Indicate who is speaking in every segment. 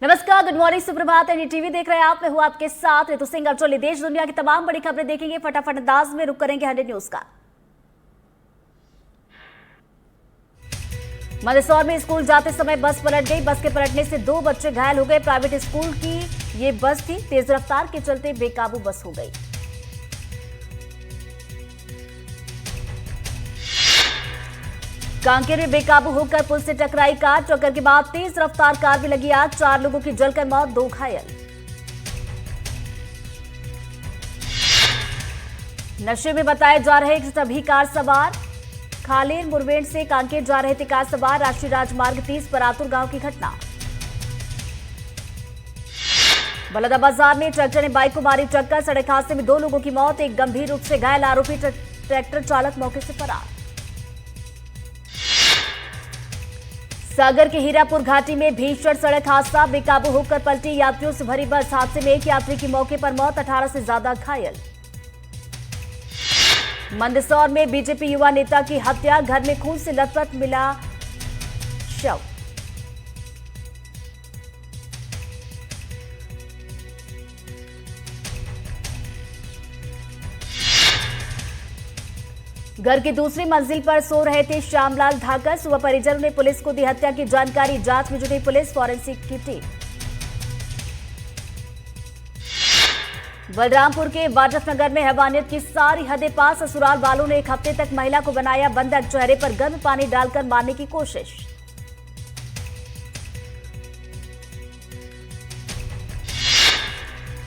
Speaker 1: नमस्कार, good morning, सुप्रभात। NDTV देख रहे हैं आप। मैं हूं आपके साथ ऋतु सिंह। अब चलिए देश दुनिया की तमाम बड़ी खबरें देखेंगे फटाफट अंदाज में। रुक करेंगे 100 न्यूज का। मंदसौर में स्कूल जाते समय बस पलट गई। बस के पलटने से 2 बच्चे घायल हो गए। प्राइवेट स्कूल की ये बस थी। तेज रफ्तार के चलते बेकाबू बस हो गई। कांकेर में बेकाबू होकर पुल से टकराई कार। टक्कर के बाद तेज रफ्तार कार में लगी आग। 4 लोगों की जलकर मौत, 2 घायल। नशे में बताए जा रहे सभी कार सवार। खालेर मुरवेण से कांकेर जा रहे थे कार सवार। राष्ट्रीय राजमार्ग 30 पर आतुर गांव की घटना। बलौदाबाजार में ट्रैक्टर ने बाइक को मारी टक्कर। सड़क हादसे में 2 लोगों की मौत, एक गंभीर रूप से घायल। आरोपी ट्रैक्टर चालक मौके से फरार। सागर के हीरापुर घाटी में भीषण सड़क हादसा। बेकाबू होकर पलटी यात्रियों से भरी बस। हादसे में एक यात्री की मौके पर मौत, 18 से ज्यादा घायल। मंदसौर में बीजेपी युवा नेता की हत्या। घर में खून से लथपथ मिला शव। घर की दूसरी मंजिल पर सो रहे थे श्यामलाल धाकर। सुबह परिजनों ने पुलिस को दी हत्या की जानकारी। जांच में जुटी पुलिस, फॉरेंसिक की टीम। बलरामपुर के वाड्रफनगर में हैवानियत की सारी हदें पार। ससुराल वालों ने 1 हफ्ते तक महिला को बनाया बंधक। चेहरे पर गर्म पानी डालकर मारने की कोशिश।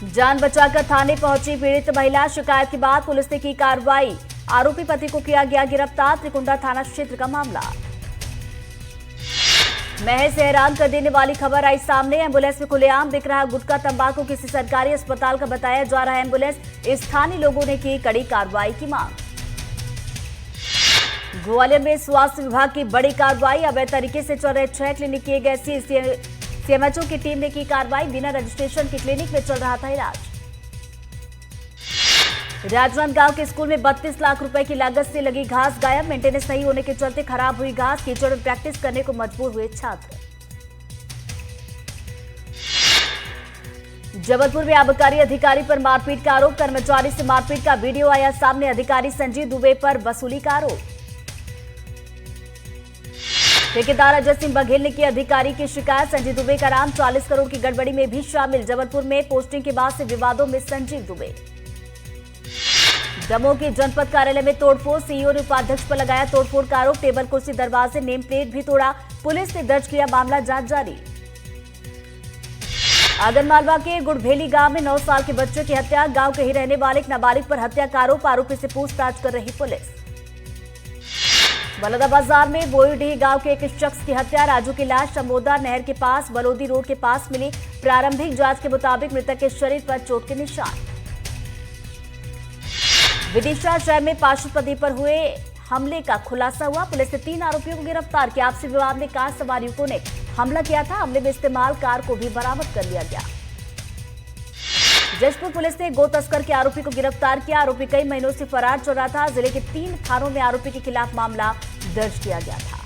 Speaker 1: जान बचाकर थाने पहुंची पीड़ित महिला। शिकायत के बाद पुलिस ने की कार्रवाई। आरोपी पति को किया गया गिरफ्तार। त्रिकुंडा थाना क्षेत्र का मामला। महज से हैरान कर देने वाली खबर आई सामने। एम्बुलेंस में खुलेआम बिक रहा गुटखा तंबाकू। किसी सरकारी अस्पताल का बताया जा रहा है एम्बुलेंस। स्थानीय लोगों ने की कड़ी कार्रवाई की मांग। ग्वालियर में स्वास्थ्य विभाग की बड़ी कार्रवाई। अवैध तरीके से चल रहे 6 क्लिनिक किए गए सील। सीएमएचओ की टीम ने की कार्रवाई। बिना रजिस्ट्रेशन के क्लिनिक में चल रहा था इलाज। राजनांदगांव के स्कूल में 32 लाख रुपए की लागत से लगी घास गायब। मेंटेनेंस नहीं होने के चलते खराब हुई घास। कीचड़ में प्रैक्टिस करने को मजबूर हुए छात्र। जबलपुर में आबकारी अधिकारी पर मारपीट का आरोप। कर्मचारी से मारपीट का वीडियो आया सामने। अधिकारी संजीव दुबे पर वसूली का आरोप। ठेकेदार अजय सिंह बघेल ने की अधिकारी की शिकायत। संजीव दुबे का नाम 40 करोड़ की गड़बड़ी में भी शामिल। जबलपुर में पोस्टिंग के बाद से विवादों में संजीव दुबे। दमोह के जनपद कार्यालय में तोड़फोड़। सीईओ ने उपाध्यक्ष पर लगाया तोड़फोड़ का आरोप। टेबल कुर्सी दरवाजे नेम प्लेट भी तोड़ा। पुलिस ने दर्ज किया मामला, जांच जारी। आगरमालवा के गुड़भेली गांव में 9 साल के बच्चे की हत्या। गांव के ही रहने वाले एक नाबालिग पर हत्या का आरोप। आरोपी से पूछताछ कर रही पुलिस। बलौदाबाजार में बोईडीह गांव के एक शख्स की हत्या। राजू की लाश शमोदा नहर के पास बलोदी रोड के पास मिली। प्रारंभिक जांच के मुताबिक मृतक के शरीर पर चोट के निशान। विदिशा शहर में पार्षद पति पर हुए हमले का खुलासा हुआ। पुलिस ने 3 आरोपियों को गिरफ्तार किया। आपसी विवाद में कार सवार युवकों ने हमला किया था। हमले में इस्तेमाल कार को भी बरामद कर लिया गया। जशपुर पुलिस ने गो तस्कर के आरोपी को गिरफ्तार किया। आरोपी कई महीनों से फरार चल रहा था। जिले के 3 थानों में आरोपी के खिलाफ मामला दर्ज किया गया था।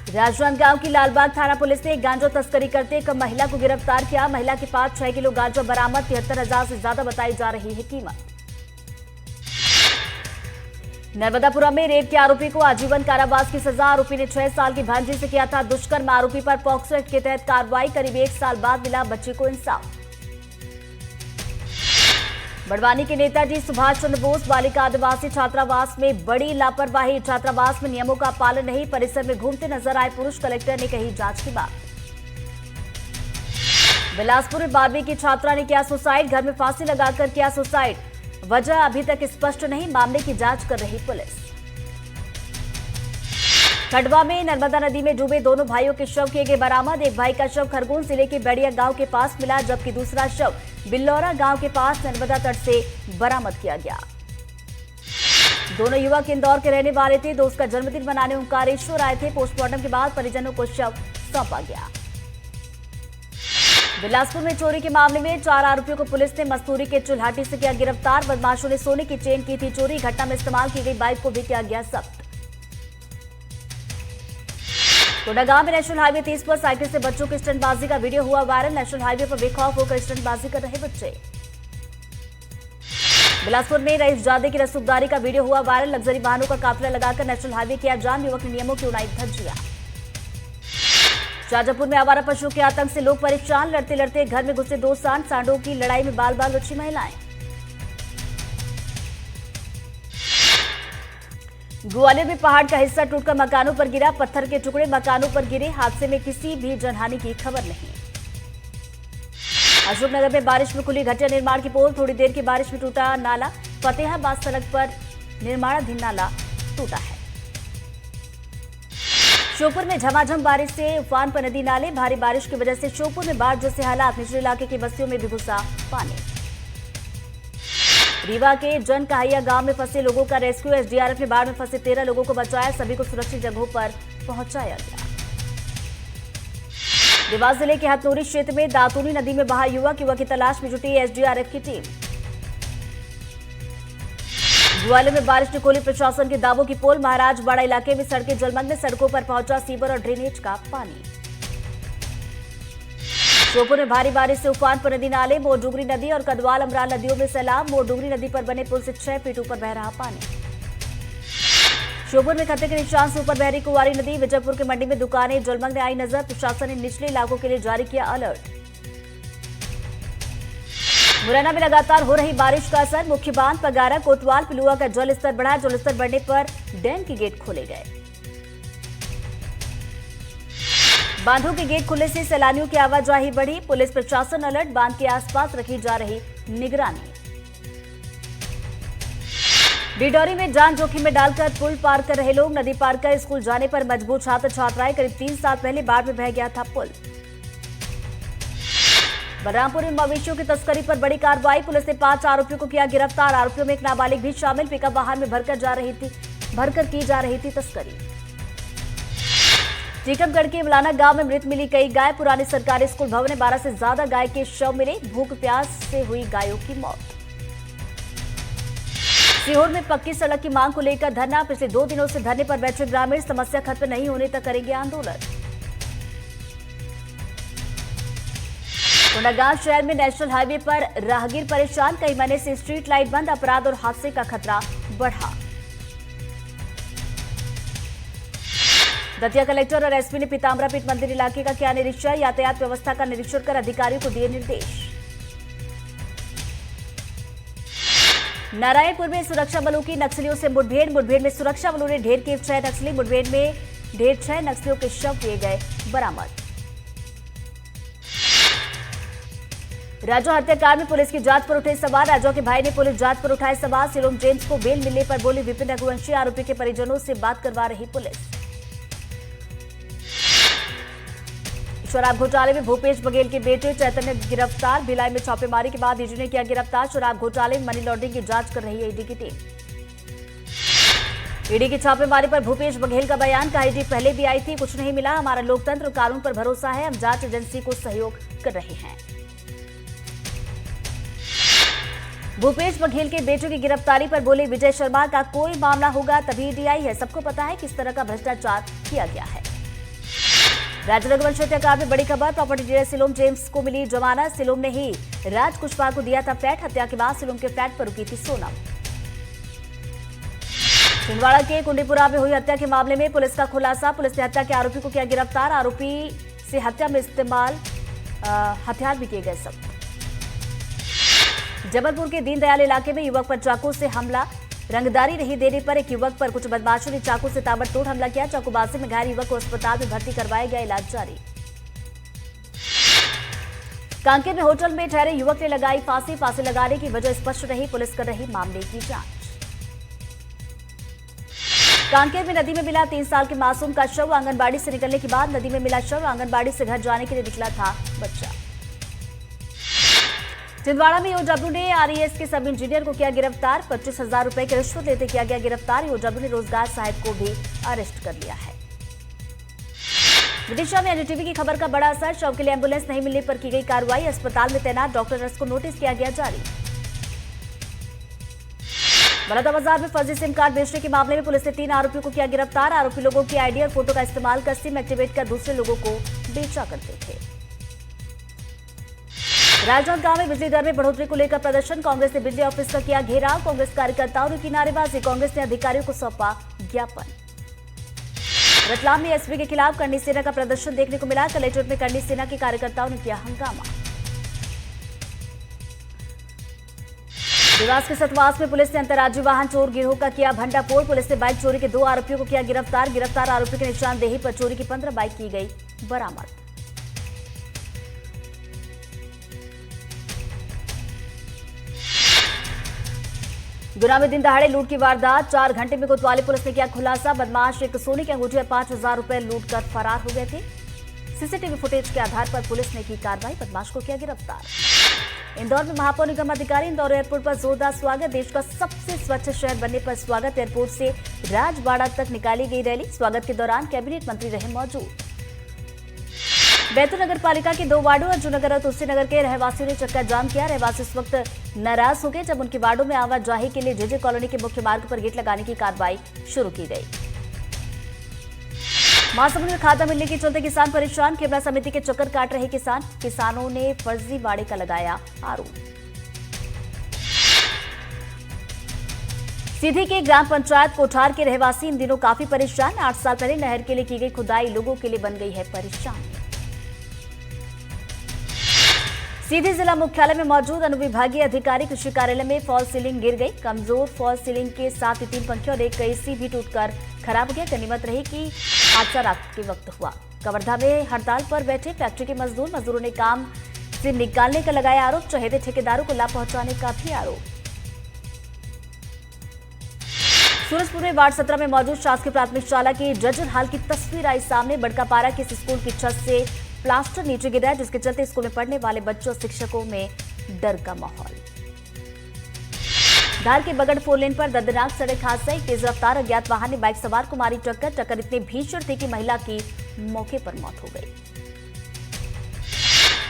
Speaker 1: राजनांदगांव की लालबाग थाना पुलिस ने गांजा तस्करी करते एक महिला को गिरफ्तार किया। महिला के पास 6 किलो गांजा बरामद। 73,000 से ज्यादा बताई जा रही है कीमत। नर्मदापुरम में रेप के आरोपी को आजीवन कारावास की सजा। आरोपी ने 6 साल की भांजी से किया था दुष्कर्म। आरोपी पर पॉक्सो एक्ट के तहत कार्रवाई। करीब 1 साल बाद मिला बच्चे को इंसाफ। बड़वानी के नेताजी सुभाष चंद्र बोस बालिका आदिवासी छात्रावास में बड़ी लापरवाही। छात्रावास में नियमों का पालन नहीं। परिसर में घूमते नजर आए पुरुष। कलेक्टर ने कही जांच की बात। बिलासपुर में 12वीं की छात्रा ने किया सुसाइड। घर में फांसी लगाकर किया सुसाइड। वजह अभी तक स्पष्ट नहीं। मामले की जांच कर रही पुलिस। खंडवा में नर्मदा नदी में डूबे 2 भाइयों के शव किए गए बरामद। एक भाई का शव खरगोन जिले के बेड़िया गांव के पास मिला, जबकि दूसरा शव बिल्लौरा गांव के पास नर्मदा तट से बरामद किया गया। दोनों युवक इंदौर के रहने वाले थे। दोस्त का जन्मदिन मनाने ओंकारेश्वर आए थे। पोस्टमार्टम के बाद परिजनों को शव सौंपा गया। बिलासपुर में चोरी के मामले में 4 आरोपियों को पुलिस ने मस्तूरी के चुल्हाटी से किया गिरफ्तार। बदमाशों ने सोने की चेन की थी चोरी। घटना में इस्तेमाल की गई बाइक को भी किया गया जब्त। कोंडागांव में नेशनल हाईवे 30 पर साइकिल से बच्चों की स्टंटबाजी का वीडियो हुआ वायरल। नेशनल हाईवे पर बेखौफ होकर स्टंटबाजी कर रहे बच्चे। बिलासपुर में रईस जादे की रसूखदारी का वीडियो हुआ वायरल। लग्जरी वाहनों का काफिला लगाकर नेशनल हाईवे किया जाम। युवक ने नियमों की उड़ाई धज्जियां। शाजापुर में आवारा पशुओं के आतंक से लोग परेशान। लड़ते लड़ते घर में घुसे 2 सांड। सांडों की लड़ाई में बाल बाल बची महिलाएं। ग्वालियर में पहाड़ का हिस्सा टूटकर मकानों पर गिरा। पत्थर के टुकड़े मकानों पर गिरे। हादसे में किसी भी जनहानि की खबर नहीं। अशोकनगर में बारिश में खुली घटिया निर्माण की पोल। थोड़ी देर की बारिश में टूटा नाला। फतेहाबाद सड़क पर निर्माणाधीन नाला टूटा है। श्योपुर में झमाझम बारिश से उफान पर नदी नाले। भारी बारिश की वजह से श्योपुर में बाढ़ जैसे हालात। निचले इलाके की बस्तियों में भी घुसा पानी। रीवा के जन कहाइया गांव में फंसे लोगों का रेस्क्यू। एसडीआरएफ ने बाढ़ में फंसे 13 लोगों को बचाया। सभी को सुरक्षित जगहों पर पहुंचाया गया। देवास जिले के हथनोरी क्षेत्र में दातूनी नदी में बहा युवक की तलाश में जुटी एसडीआरएफ की टीम। ग्वालियर में बारिश ने खोली प्रशासन के दावों की पोल। महाराजवाड़ा इलाके में सड़कें जलमग्न। सड़कों पर पहुंचा सीवर और ड्रेनेज का पानी। श्योपुर में भारी बारिश से उफान पर नदी नाले। मोरडुगरी नदी और कदवाल अमराल नदियों में सैलाब। मोरडुगरी नदी पर बने पुल से 6 फीट ऊपर बह रहा पानी। श्योपुर में खतरे के निशान से ऊपर बह रही कुंवारी नदी। विजयपुर के मंडी में दुकानें जलमग्न आई नजर। प्रशासन ने निचले इलाकों के लिए जारी किया अलर्ट। मुरैना में लगातार हो रही बारिश का असर। मुख्य बांध पगारा कोतवाल पिलुआ का जल स्तर बढ़ा। जल स्तर बढ़ने पर डैम के गेट खोले गए। बांधों के गेट खुलने से सैलानियों की आवाजाही बढ़ी। पुलिस प्रशासन अलर्ट। बांध के आसपास रखी जा रही निगरानी। डिडौरी में जान जोखिम में डालकर पुल पार कर रहे लोग। नदी पार कर स्कूल जाने पर मजबूर छात्र छात्राएं। करीब 3 साल पहले बाढ़ में बह गया था पुल। बलरामपुर में मवेशियों की तस्करी पर बड़ी कार्रवाई। पुलिस ने 5 आरोपियों को किया गिरफ्तार। आरोपियों में एक नाबालिग भी शामिल। पिकअप वाहन में भरकर की जा रही थी तस्करी। टीकमगढ़ के मलाना गांव में मृत मिली कई गाय। पुराने सरकारी स्कूल भवन में 12 से ज्यादा गाय के शव मिले। भूख प्यास से हुई गायों की मौत। सीहोर में पक्की सड़क की मांग को लेकर धरना। पिछले 2 दिनों से धरने पर बैठे ग्रामीण समस्या खत्म नहीं होने तक करेंगे आंदोलन। कोंडागांव शहर में नेशनल हाईवे पर राहगीर परेशान। कई महीने से स्ट्रीट लाइट बंद। अपराध और हादसे का खतरा बढ़ा। दतिया कलेक्टर और एसपी ने पीताम्बरापीठ मंदिर इलाके का किया निरीक्षण। यातायात व्यवस्था का निरीक्षण कर अधिकारियों को दिए निर्देश। नारायणपुर में सुरक्षा बलों की नक्सलियों से मुठभेड़ में सुरक्षा बलों ने ढेर किए 6 नक्सली। मुठभेड़ में ढेर 6 नक्सलियों के शव किए गए बरामद। राजौ हत्याकांड में पुलिस की जांच पर उठे सवाल। राजौ के भाई ने पुलिस जांच पर उठाए सवाल। सिलोम जेम्स को बेल मिलने पर बोले विपिन रघुवंशी। आरोपी के परिजनों से बात करवा रही पुलिस। शराब घोटाले में भूपेश बघेल के बेटे चैतन्य गिरफ्तार। भिलाई में छापेमारी के बाद ईडी ने किया गिरफ्तार। शराब घोटाले में मनी लॉन्ड्रिंग की जांच कर रही है ईडी की टीम। ईडी की छापेमारी पर भूपेश बघेल का बयान। कहा ईडी पहले भी आई थी, कुछ नहीं मिला। हमारा लोकतंत्र कानून पर भरोसा है। हम जांच एजेंसी को सहयोग कर रहे हैं। भूपेश बघेल के बेटे की गिरफ्तारी पर बोले विजय शर्मा का कोई मामला होगा तभी ईडी आई है। सबको पता है किस तरह का भ्रष्टाचार किया गया है। राज्य रघुवंश हत्याकांड में बड़ी खबर। प्रॉपर्टी डीलर सिलोम जेम्स को मिली जमानत। सिलोम ने ही राज कुशवाहा को दिया था फ्लैट। हत्या के बाद सिलोम के फ्लैट पर रुकी थी सोनम। छिंदवाड़ा के कुंडीपुरा में हुई हत्या के मामले में पुलिस का खुलासा। पुलिस ने हत्या के आरोपी को किया गिरफ्तार। आरोपी से हत्या में इस्तेमाल हथियार भी किए गए सब। जबलपुर के दीनदयाल इलाके में युवक पर चाकू से हमला। रंगदारी नहीं देने पर एक युवक पर कुछ बदमाशों ने चाकू से ताबड़तोड़ हमला किया। चाकूबाजी में घायल युवक को अस्पताल में भर्ती करवाया गया। इलाज जारी। कांकेर में होटल में ठहरे युवक ने लगाई फांसी। फांसी लगाने की वजह स्पष्ट रही। पुलिस कर रही मामले की जांच। कांकेर में नदी में मिला 3 साल के मासूम का शव। आंगनबाड़ी से निकलने के बाद नदी में मिला शव। आंगनबाड़ी से घर जाने के लिए निकला था बच्चा। छिंदवाड़ा में ईओडब्ल्यू ने आरईएस के सब इंजीनियर को किया गिरफ्तार। 25,000 रुपए की रिश्वत लेते किया गया गिरफ्तार। ईओडब्ल्यू ने रोजगार सहायक को भी अरेस्ट कर लिया है। विदिशा में एनडीटीवी की खबर का बड़ा असर। शव के लिए एंबुलेंस नहीं मिलने पर की गई कार्रवाई। अस्पताल में तैनात डॉक्टर नर्स को नोटिस किया गया जारी। बलौदाबाजार में फर्जी सिम कार्ड बेचने के मामले में पुलिस ने 3 आरोपियों को किया गिरफ्तार। आरोपी लोगों की आईडी और फोटो का इस्तेमाल कर सिम एक्टिवेट कर दूसरे लोगों को बेचा करते थे। राजनांद गांव में बिजली दर में बढ़ोतरी को लेकर प्रदर्शन। कांग्रेस ने बिजली ऑफिस का किया घेराव। कांग्रेस कार्यकर्ताओं ने की नारेबाजी। कांग्रेस ने अधिकारियों को सौंपा ज्ञापन। रतलाम में एसपी के खिलाफ करनी सेना का प्रदर्शन देखने को मिला। कलेक्ट्रेट में करनी सेना के कार्यकर्ताओं ने किया हंगामा। देवास के सतवास में पुलिस ने अंतर्राज्यीय वाहन चोर गिरोह का किया भंडाफोड़। पुलिस ने बाइक चोरी के 2 आरोपियों को किया गिरफ्तार। गिरफ्तार आरोपी की निशानदेही पर चोरी की 15 बाइक की गई बरामद। गुना में दिन दहाड़े लूट की वारदात। 4 घंटे में कोतवाली पुलिस ने किया खुलासा। बदमाश एक सोने की अंगूठी और 5,000 रुपए लूट कर फरार हो गए थे। सीसीटीवी फुटेज के आधार पर पुलिस ने की कार्रवाई। बदमाश को किया गिरफ्तार। इंदौर में महापौर निगम अधिकारी इंदौर एयरपोर्ट पर जोरदार स्वागत। देश का सबसे स्वच्छ शहर बनने पर स्वागत। एयरपोर्ट से राजबाड़ा तक निकाली गई रैली। स्वागत के दौरान कैबिनेट मंत्री रहे मौजूद। बैतूल नगर पालिका के 2 वार्डों अर्जुननगर और तुलसीनगर के रहवासियों ने चक्का जाम किया। रहवासी इस वक्त नाराज हो गए जब उनके वार्डों में आवाजाही के लिए जेजे कॉलोनी के मुख्य मार्ग पर गेट लगाने की कार्रवाई शुरू की गई। महासमुंद में खाता मिलने के चलते किसान परेशान। खेबड़ा समिति के चक्कर काट रहे किसानों ने फर्जी बाड़े का लगाया आरोप। सीधी के ग्राम पंचायत कोठार के रहवासी इन दिनों काफी परेशान। 8 साल पहले नहर के लिए की गई खुदाई लोगों के लिए बन गई है परेशानी। सीधी जिला मुख्यालय में मौजूद अनुविभागीय अधिकारी कृषि कार्यालय में फॉल सीलिंग गिर गई। कमजोर फॉल सीलिंग के साथ ही 3 पंखे और एक एसी भी टूटकर खराब हो गया। गनीमत रही कि हादसा रात के वक्त हुआ। कवर्धा में हड़ताल पर बैठे फैक्ट्री के मजदूरों ने काम से निकालने का लगाया आरोप। चहेते ठेकेदारों को लाभ पहुंचाने का भी आरोप। सूरजपुर में वार्ड 17 में मौजूद शासकीय प्राथमिक शाला की जर्जर हाल की तस्वीर आई सामने। बड़कापारा के स्कूल की छत से प्लास्टर नीचे गिरा है, जिसके चलते स्कूल में पढ़ने वाले बच्चों और शिक्षकों में डर का माहौल। धार के बगड़ 4 लेन पर दर्दनाक सड़क हादसा। एक तेज रफ्तार अज्ञात वाहन ने बाइक सवार को मारी टक्कर। टक्कर इतनी भीषण थी कि महिला की मौके पर मौत हो गई।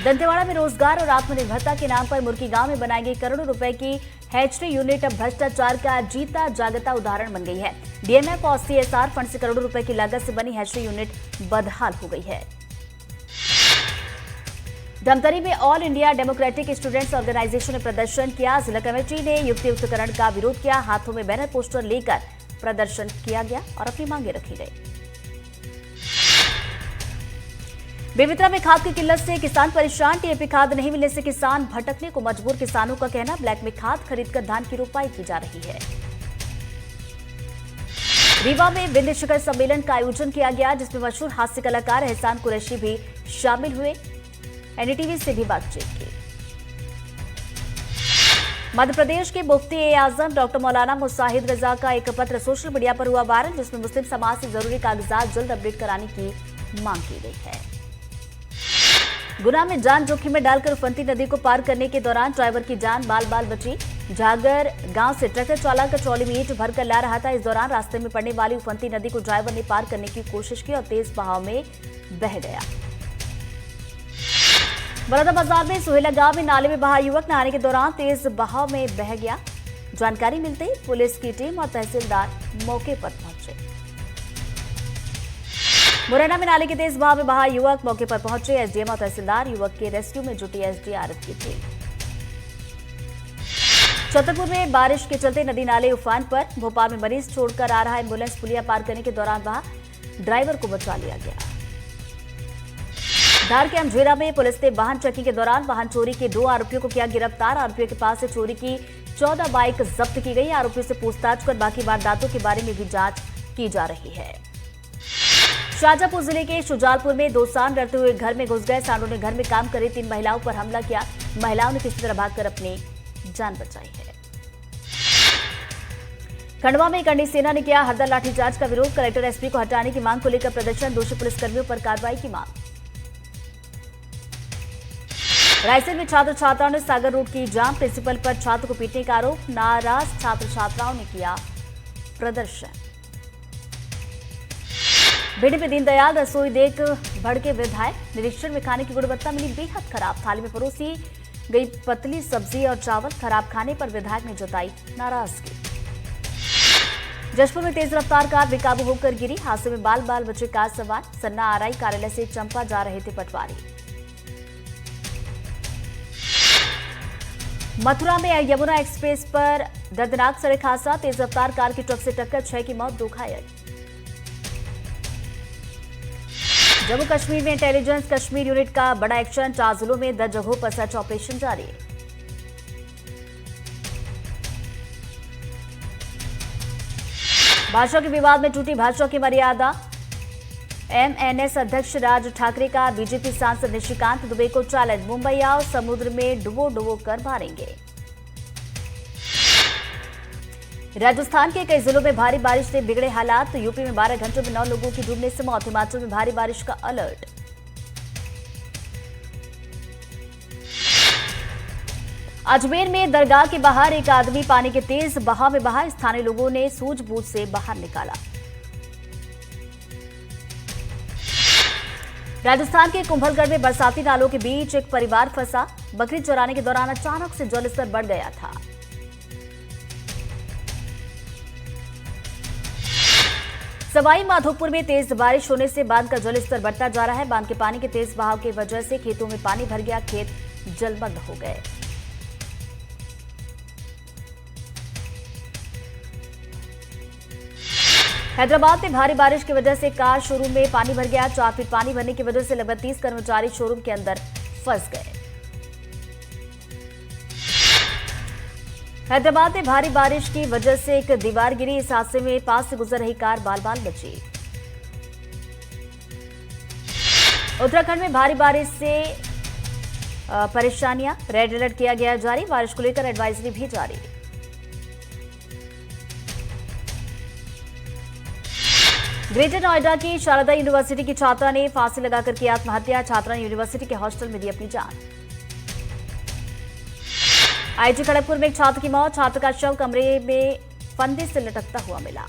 Speaker 1: दंतेवाड़ा में रोजगार और आत्मनिर्भरता के नाम पर मुर्गी गांव में बनाई गई करोड़ों रुपए की हैचरी यूनिट अब भ्रष्टाचार का जीता जागता उदाहरण बन गई है। डीएमएफ और सीएसआर फंड से करोड़ों रुपए की लागत से बनी हैचरी यूनिट बदहाल हो गई है। धमतरी में all India democratic students organisation ने प्रदर्शन किया। जिला कमेटी ने युक्तियुक्तकरण का विरोध किया। हाथों में बैनर पोस्टर लेकर प्रदर्शन किया गया और अपनी मांगे रखी गई। बेमित्रा में खाद की किल्लत से किसान परेशान। टीएपी खाद नहीं मिलने से किसान भटकने को मजबूर। किसानों का कहना ब्लैक में खाद खरीदकर धान की रोपाई की जा रही है। रीवा में विंध्य शिखर सम्मेलन का आयोजन किया गया, जिसमें मशहूर हास्य कलाकार एहसान कुरैशी भी शामिल हुए। एनडीटीवी से भी बातचीत की। मध्य प्रदेश के मुफ्ती ए आजम डॉक्टर मौलाना मुसाहिद रजा का एक पत्र सोशल मीडिया पर हुआ वायरल, जिसमें मुस्लिम समाज से जरूरी कागजात जल्द अपडेट कराने की मांग की गई है। गुना में जान जोखिम में डालकर उफनती नदी को पार करने के दौरान ड्राइवर की जान बाल बाल बची। झागर गांव से ट्रैक्टर चालक ट्रॉली में ईंट भरकर ला रहा था। इस दौरान रास्ते में पड़ने वाली उफनती नदी को ड्राइवर ने पार करने की कोशिश की और तेज बहाव में बह गया। बलौदाबाजार में सुहेला गांव में नाले में बहा युवक नहाने के दौरान तेज बहाव में बह गया। जानकारी मिलते ही पुलिस की टीम और तहसीलदार मौके पर पहुंचे। मुरैना में नाले के तेज बहाव में बहा युवक मौके पर पहुंचे। एसडीएम और तहसीलदार युवक के रेस्क्यू में जुटी एसडीआरएफ की टीम। छतरपुर में बारिश के चलते नदी नाले उफान पर। भोपाल में मरीज छोड़कर आ रहा एम्बुलेंस पुलिया पार करने के दौरान बहा। ड्राइवर को बचा लिया गया। धार के अंझेरा में पुलिस ने वाहन चेकिंग के दौरान वाहन चोरी के 2 आरोपियों को किया गिरफ्तार। आरोपियों के पास से चोरी की 14 बाइक जब्त की गई। आरोपियों से पूछताछ कर बाकी वारदातों के बारे में भी जांच की जा रही है। शाजापुर जिले के शुजालपुर में 2 सांड डरते हुए घर में घुस गए। सांडों ने घर में काम कर रही 3 महिलाओं पर हमला किया। महिलाओं ने किसी तरह भागकर अपनी जान बचाई है। खंडवा में करनी सेना ने किया हरदर लाठीचार्ज का विरोध। कलेक्टर एसपी को हटाने की मांग को लेकर प्रदर्शन। दोषी पुलिसकर्मियों पर कार्रवाई की मांग। रायसेन में छात्र छात्राओं ने सागर रोड की जाम। प्रिंसिपल पर छात्र को पीटने का आरोप। नाराज छात्र छात्राओं ने किया प्रदर्शन। भिंड में दीनदयाल रसोई देख भड़के विधायक। निरीक्षण में खाने की गुणवत्ता मिली बेहद खराब। थाली में परोसी गई पतली सब्जी और चावल खराब खाने पर विधायक ने जताई नाराजगी। जशपुर में तेज रफ्तार कार बेकाबू होकर गिरी। हादसे में बाल बाल बचे कार सवार। सन्ना आरआई कार्यालय से चंपा जा रहे थे पटवारी। मथुरा में यमुना एक्सप्रेस पर दर्दनाक सड़क हादसा। तेज रफ्तार कार की ट्रक से टक्कर, 6 की मौत, 2 घायल। जम्मू कश्मीर में इंटेलिजेंस कश्मीर यूनिट का बड़ा एक्शन। 4 जिलों में 10 जगहों पर सर्च ऑपरेशन जारी। भाजपा के विवाद में टूटी भाजपा की मर्यादा। एमएनएस अध्यक्ष राज ठाकरे का बीजेपी सांसद निशिकांत दुबे को चैलेंज। मुंबई आओ, समुद्र में डुबो कर मारेंगे। राजस्थान के कई जिलों में भारी बारिश से बिगड़े हालात। यूपी में 12 घंटों में 9 लोगों की डूबने से मौत। हिमाचल में भारी बारिश का अलर्ट। अजमेर में दरगाह के बाहर एक आदमी पानी के तेज बहाव में बहा। स्थानीय लोगों ने सूझबूझ से बाहर निकाला। राजस्थान के कुंभलगढ़ में बरसाती नालों के बीच एक परिवार फंसा। बकरी चराने के दौरान अचानक से जलस्तर बढ़ गया था। सवाई माधोपुर में तेज बारिश होने से बांध का जलस्तर बढ़ता जा रहा है। बांध के पानी के तेज बहाव की वजह से खेतों में पानी भर गया। खेत जलमग्न हो गए। हैदराबाद में भारी बारिश की वजह से कार शोरूम में पानी भर गया। 4 फीट पानी भरने की वजह से लगभग 30 कर्मचारी शोरूम के अंदर फंस गए। हैदराबाद में भारी बारिश की वजह से एक दीवार गिरी। इस हादसे में पास से गुजर रही कार बाल बाल बची। उत्तराखंड में भारी बारिश से परेशानियां। रेड अलर्ट किया गया जारी। बारिश को लेकर एडवाइजरी भी जारी। ग्रेटर नोएडा की शारदा यूनिवर्सिटी की छात्रा ने फांसी लगाकर की आत्महत्या। छात्रा ने यूनिवर्सिटी के हॉस्टल में दी अपनी जान। आईआईटी खड़गपुर में एक छात्र की मौत। छात्र का शव कमरे में फंदे से लटकता हुआ मिला।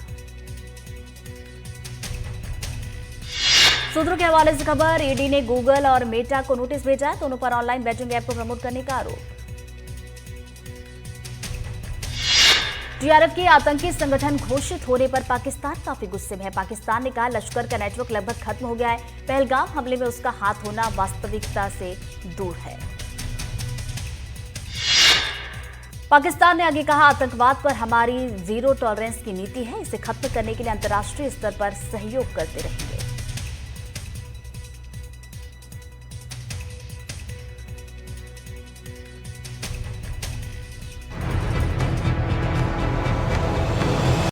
Speaker 1: सूत्रों के हवाले से खबर। ईडी ने गूगल और मेटा को नोटिस भेजा है। दोनों पर ऑनलाइन बैटिंग ऐप को प्रमोट करने का आरोप। टीआरएफ के आतंकी संगठन घोषित होने पर पाकिस्तान काफी गुस्से में है। पाकिस्तान ने कहा लश्कर का नेटवर्क लगभग खत्म हो गया है। पहलगाम हमले में उसका हाथ होना वास्तविकता से दूर है। पाकिस्तान ने आगे कहा आतंकवाद पर हमारी जीरो टॉलरेंस की नीति है। इसे खत्म करने के लिए अंतर्राष्ट्रीय स्तर पर सहयोग करते रहेंगे।